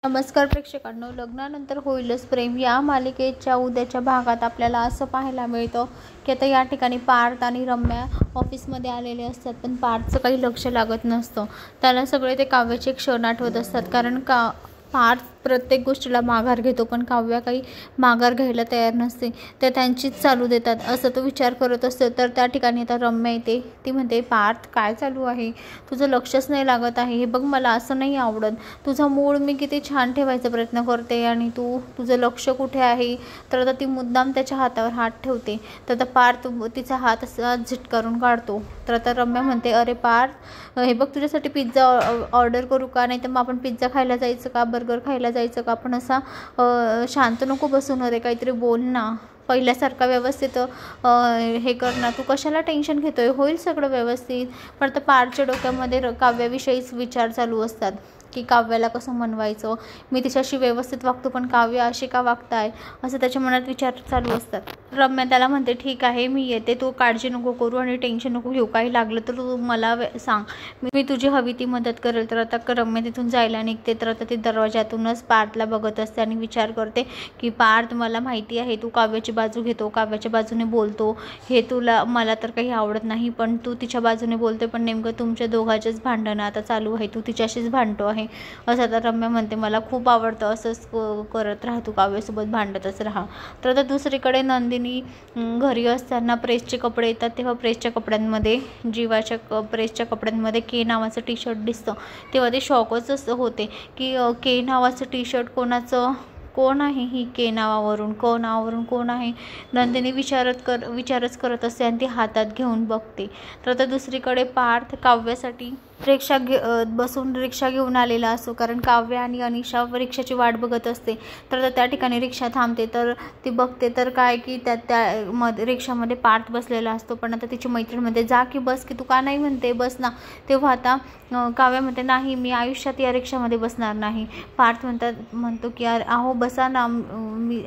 नमस्कार प्रेक्षकांनो, लग्नानंतर होईलच प्रेम या मालिकेच्या उद्याच्या भागात आपल्याला असं पाहायला मिळतं की आता या ठिकाणी पार्थ आणि रम्या ऑफिसमध्ये आलेले असतात, पण पार्थचं काही लक्ष लागत नसतं. त्याला सगळे ते काव्याचे क्षण आठवत असतात, कारण पार्थ प्रत्येक गोष्टीला माघार घेतो, पण काव्या काही माघार घ्यायला तयार नसते. ते त्यांचीच चालू देतात असं तो विचार करत असतो. तर त्या ठिकाणी आता रम्या येते. ती म्हणते, पार्थ काय चालू आहे, तुझं लक्षच नाही लागत आहे. हे बघ, मला असं नाही आवडत. तुझा मूड मी किती छान ठेवायचा प्रयत्न करते आणि तुझं लक्ष कुठे आहे. तर आता ती मुद्दाम त्याच्या हातावर हात ठेवते. तर आता पार्थ तिचा हात असा झिटकारून काढतो. तर आता रम्या म्हणते, अरे पार्थ, हे बघ, तुझ्यासाठी पिझ्झा ऑर्डर करू का, नाही तर मग आपण पिझ्झा खायला जायचं का, बर्गर खायला जायचं का. आपण असा शांत नको बसून, अरे काहीतरी बोल ना, पहिल्यासारखा व्यवस्थित हे कर ना, तू कशाला टेन्शन घेतोय, होईल सगळं व्यवस्थित. पण आता पार्थच्या डोक्यामध्ये काव्याविषयीच विचार चालू असतात की काव्याला कसं मनवायचं, मी तिच्याशी व्यवस्थित वागतो पण काव्य अशी का वागताय, असं त्याच्या मनात विचार चालू असतात. रम्या त्याला म्हणते, ठीक आहे मी येते, तू काळजी नको करू आणि टेन्शन नको घेऊ, काही लागलं तर तू मला सांग, मी तुझी हवी ती मदत करेल. तर आता रम्या तिथून जायला निघते. तर आता ती दरवाजातूनच पार्थला बघत असते आणि विचार करते की पार्थ, मला माहिती आहे तू काव्याची बाजू घेतो, काव्याच्या बाजूने बोलतो, हे मला तर काही आवडत नाही, पण तू तिच्या बाजूने बोलते, पण नेमकं तुमच्या दोघांचेच भांडण आता चालू आहे, तू तिच्याशीच भांडतो आहे असं आता रम्या म्हणते. मला खूप आवडतं, असंच करत राहा, तू काव्यासोबत भांडतच राहा. तर आता दुसरीकडे नंदिनी घरी असताना प्रेसचे कपडे येतात, तेव्हा प्रेसच्या कपड्यांमध्ये, जीवाच्या प्रेसच्या कपड्यांमध्ये के नावाचं टी शर्ट दिसतं. तेव्हा ते शॉकच होते की के नावाचं टी शर्ट कोण आहे, ही के नावावरून कोण आहे. नंदिनी विचारच करत असते आणि ती हातात घेऊन बघते. तर आता दुसरीकडे पार्थ काव्यासाठी बसून रिक्षा घेऊन आलेला असतो, कारण काव्य आणि अनिशा रिक्षाची वाट बघत असते. तर त्या ठिकाणी रिक्षा थांबते. तर ती बघते तर काय की त्या रिक्षामध्ये पार्थ बसलेला असतो. पण आता तिची मैत्रीण म्हणते, जा की बस की, तू का नाही म्हणते, बस ना. तेव्हा आता काव्य म्हणते, नाही मी आयुष्यात या रिक्षामध्ये बसणार नाही. पार्थ म्हणतो की अहो बसा ना,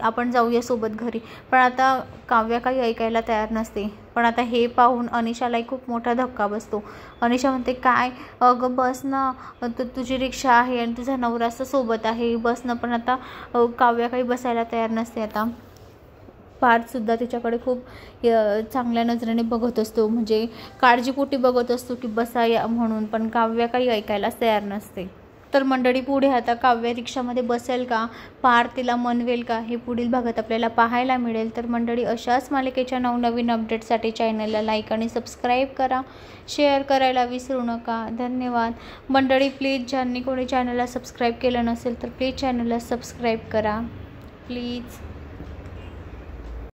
आपण जाऊया सोबत घरी. पण आता काव्य काही ऐकायला तयार नसते. पण आता हे पाहून अनिशालाही खूप मोठा धक्का बसतो. अनिशा म्हणते, काय अगं बस ना, तुझी रिक्षा आहे आणि तुझा नवरा सोबत आहे, बस ना. पण आता काव्य काही बसायला तयार नसते. आता पार्थसुद्धा तिच्याकडे खूप चांगल्या नजरेने बघत असतो, म्हणजे काळजीपोटी बघत असतो की बसाया म्हणून, पण काव्य काही ऐकायलाच तयार नसते. तर मंडळी, पुढे आता काव्य रिक्षामध्ये बसेल का, पार्थ तिला मनवेल का, हे पुढील भागात आपल्याला पाहायला मिळेल. तर मंडळी, अशाच मालिकेच्या नवनवीन अपडेट्ससाठी चॅनलला लाईक आणि सबस्क्राईब करा, शेअर करायला विसरू नका. धन्यवाद मंडळी. प्लीज ज्यांनी कोणी चॅनलला सबस्क्राईब केलं नसेल तर प्लीज चॅनलला सबस्क्राईब करा प्लीज.